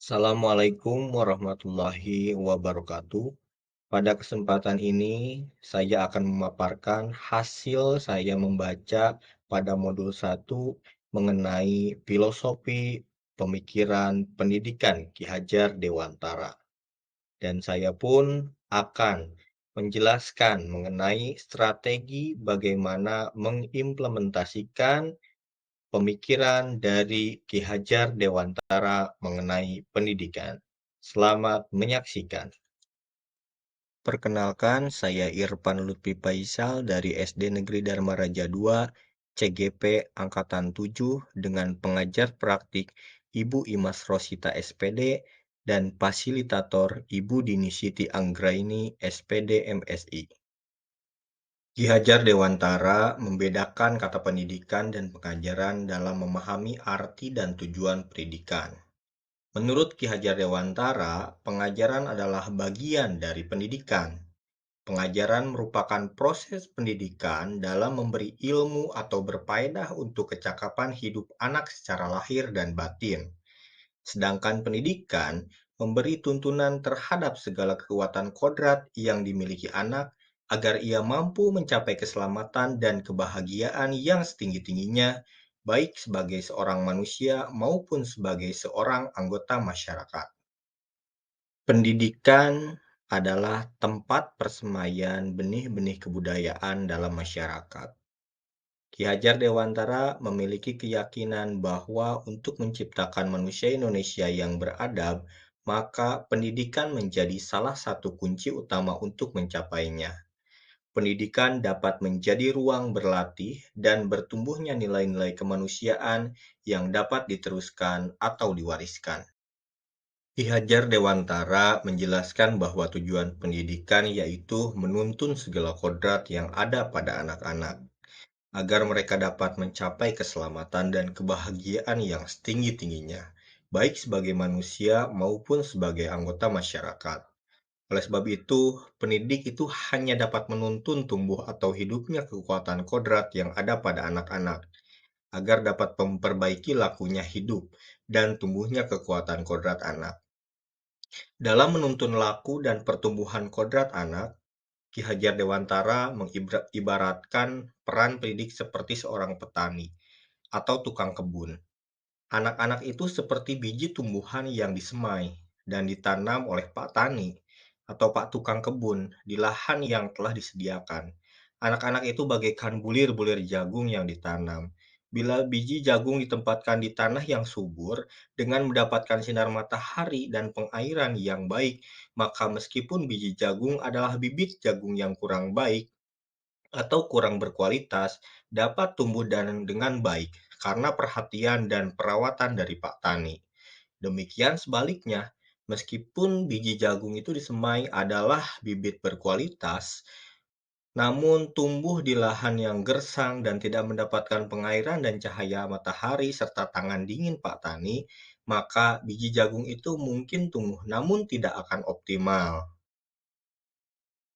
Assalamualaikum warahmatullahi wabarakatuh. Pada kesempatan ini, saya akan memaparkan hasil saya membaca pada modul 1 mengenai filosofi pemikiran pendidikan Ki Hajar Dewantara. Dan saya pun akan menjelaskan mengenai strategi bagaimana mengimplementasikan pemikiran dari Ki Hajar Dewantara mengenai pendidikan. Selamat menyaksikan. Perkenalkan, saya Irfan Lutfi Faisal dari SD Negeri Dharma Raja 2, CGP Angkatan 7 dengan pengajar praktik Ibu Imas Rosita SPD dan fasilitator Ibu Dini Siti Anggraini SPD MSI. Ki Hajar Dewantara membedakan kata pendidikan dan pengajaran dalam memahami arti dan tujuan pendidikan. Menurut Ki Hajar Dewantara, pengajaran adalah bagian dari pendidikan. Pengajaran merupakan proses pendidikan dalam memberi ilmu atau berfaedah untuk kecakapan hidup anak secara lahir dan batin. Sedangkan pendidikan memberi tuntunan terhadap segala kekuatan kodrat yang dimiliki anak agar ia mampu mencapai keselamatan dan kebahagiaan yang setinggi-tingginya, baik sebagai seorang manusia maupun sebagai seorang anggota masyarakat. Pendidikan adalah tempat persemaian benih-benih kebudayaan dalam masyarakat. Ki Hajar Dewantara memiliki keyakinan bahwa untuk menciptakan manusia Indonesia yang beradab, maka pendidikan menjadi salah satu kunci utama untuk mencapainya. Pendidikan dapat menjadi ruang berlatih dan bertumbuhnya nilai-nilai kemanusiaan yang dapat diteruskan atau diwariskan. Ki Hajar Dewantara menjelaskan bahwa tujuan pendidikan yaitu menuntun segala kodrat yang ada pada anak-anak, agar mereka dapat mencapai keselamatan dan kebahagiaan yang setinggi-tingginya, baik sebagai manusia maupun sebagai anggota masyarakat. Oleh sebab itu, pendidik itu hanya dapat menuntun tumbuh atau hidupnya kekuatan kodrat yang ada pada anak-anak, agar dapat memperbaiki lakunya hidup dan tumbuhnya kekuatan kodrat anak. Dalam menuntun laku dan pertumbuhan kodrat anak, Ki Hajar Dewantara mengibaratkan peran pendidik seperti seorang petani atau tukang kebun. Anak-anak itu seperti biji tumbuhan yang disemai dan ditanam oleh Pak Tani atau Pak Tukang Kebun di lahan yang telah disediakan. Anak-anak itu bagaikan bulir-bulir jagung yang ditanam. Bila biji jagung ditempatkan di tanah yang subur dengan mendapatkan sinar matahari dan pengairan yang baik, maka meskipun biji jagung adalah bibit jagung yang kurang baik atau kurang berkualitas, dapat tumbuh dengan baik karena perhatian dan perawatan dari Pak Tani. Demikian sebaliknya, meskipun biji jagung itu disemai adalah bibit berkualitas, namun tumbuh di lahan yang gersang dan tidak mendapatkan pengairan dan cahaya matahari serta tangan dingin Pak Tani, maka biji jagung itu mungkin tumbuh namun tidak akan optimal.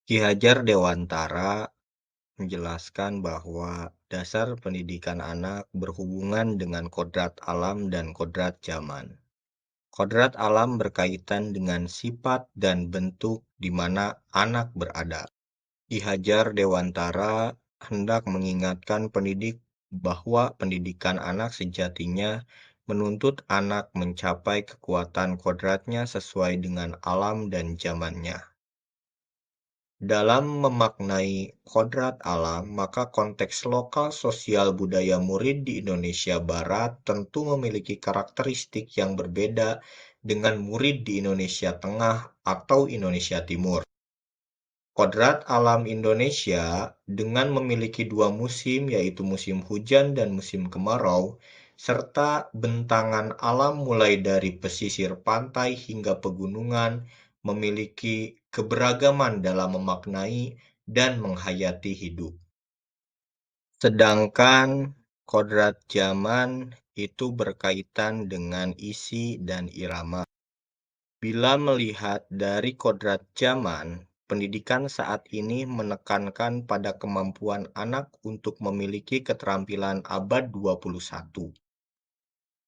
Ki Hajar Dewantara menjelaskan bahwa dasar pendidikan anak berhubungan dengan kodrat alam dan kodrat zaman. Kodrat alam berkaitan dengan sifat dan bentuk di mana anak berada. Ki Hajar Dewantara hendak mengingatkan pendidik bahwa pendidikan anak sejatinya menuntut anak mencapai kekuatan kodratnya sesuai dengan alam dan zamannya. Dalam memaknai kodrat alam, maka konteks lokal sosial budaya murid di Indonesia Barat tentu memiliki karakteristik yang berbeda dengan murid di Indonesia Tengah atau Indonesia Timur. Kodrat alam Indonesia dengan memiliki dua musim yaitu musim hujan dan musim kemarau, serta bentangan alam mulai dari pesisir pantai hingga pegunungan memiliki keberagaman dalam memaknai dan menghayati hidup. Sedangkan kodrat zaman itu berkaitan dengan isi dan irama. Bila melihat dari kodrat zaman, pendidikan saat ini menekankan pada kemampuan anak untuk memiliki keterampilan abad 21.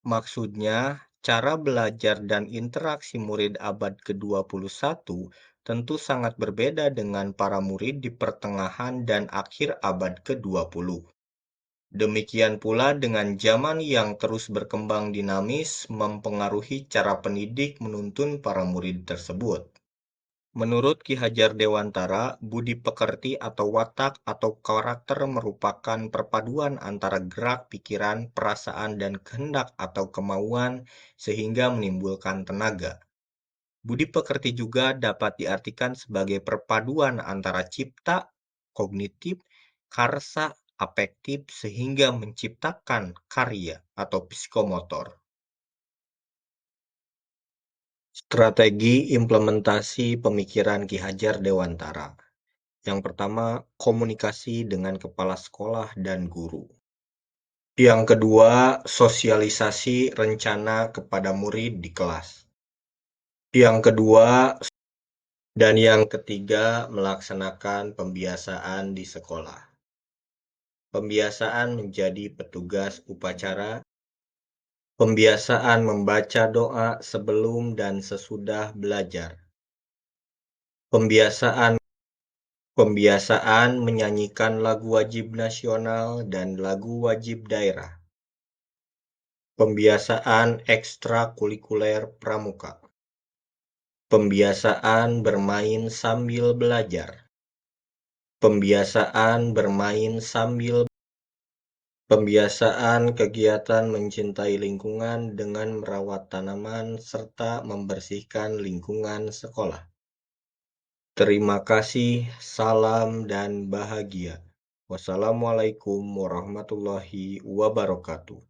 Maksudnya, Cara belajar dan interaksi murid abad ke-21 tentu sangat berbeda dengan para murid di pertengahan dan akhir abad ke-20. Demikian pula dengan zaman yang terus berkembang dinamis mempengaruhi cara pendidik menuntun para murid tersebut. Menurut Ki Hajar Dewantara, budi pekerti atau watak atau karakter merupakan perpaduan antara gerak, pikiran, perasaan, dan kehendak atau kemauan sehingga menimbulkan tenaga. Budi pekerti juga dapat diartikan sebagai perpaduan antara cipta, kognitif, karsa, afektif sehingga menciptakan karya atau psikomotor. Strategi implementasi pemikiran Ki Hajar Dewantara. Yang pertama, komunikasi dengan kepala sekolah dan guru. Yang kedua, sosialisasi rencana kepada murid di kelas. Yang kedua, dan yang ketiga, melaksanakan pembiasaan di sekolah. Pembiasaan menjadi petugas upacara. Pembiasaan membaca doa sebelum dan sesudah belajar. Pembiasaan Pembiasaan menyanyikan lagu wajib nasional dan lagu wajib daerah. Pembiasaan ekstrakurikuler pramuka. Pembiasaan bermain sambil belajar. Pembiasaan bermain sambil Pembiasaan kegiatan mencintai lingkungan dengan merawat tanaman serta membersihkan lingkungan sekolah. Terima kasih, salam dan bahagia. Wassalamualaikum warahmatullahi wabarakatuh.